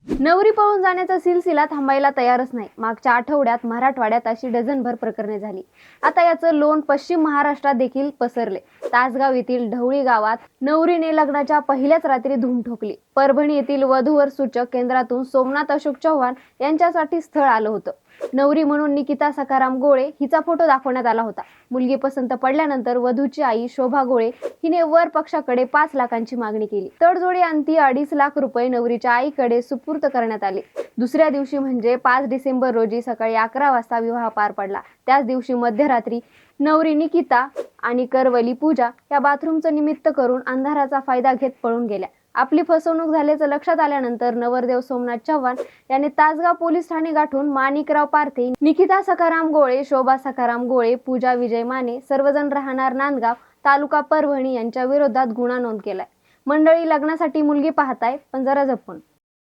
नवरी पळून जाण्याचा सिलसिला थांबायला तयारच नाही. मागच्या आठवड्यात मराठवाड्यात अशी डझनभर प्रकरणे झाली. आता याचं लोण पश्चिम महाराष्ट्रात देखील पसरले. तासगाव येथील ढवळी गावात नवरीने लग्नाच्या पहिल्याच रात्री धूम ठोकली. परभणी येथील वधूवर सूचक केंद्रातून सोमनाथ अशोक चव्हाण यांच्यासाठी स्थळ आलं होतं. नवरी म्हणून निकिता सखाराम गोळे हिचा फोटो दाखवण्यात आला होता. मुलगी पसंत पडल्यानंतर वधूची आई शोभा गोळे हिने वर पक्षाकडे 5 लाखांची मागणी केली. तडजोडी अंती 2.5 लाख रुपये नवरीच्या आईकडे सुपूर्द करण्यात आले. दुसऱ्या दिवशी म्हणजे 5 डिसेंबर रोजी सकाळी 11 वाजता विवाह पार पडला. त्याच दिवशी मध्यरात्री नवरी निकिता आणि करवली पूजा या बाथरूमचं निमित्त करून अंधाराचा फायदा घेत पळून गेल्या. आपली फसवणूक झाल्याचं लक्षात आल्यानंतर नवरदेव सोमनाथ चव्हाण याने तासगाव पोलीस ठाणे गाठून माणिकराव पारथे, निकिता सखाराम गोळे, शोभा सखाराम गोळे, पूजा विजय माने सर्वजण राहणार नांदगाव, तालुका परभणी यांच्या विरोधात गुन्हा नोंद केलाय. मंडळी, लग्नासाठी मुलगी पाहताय, पण जरा जपून.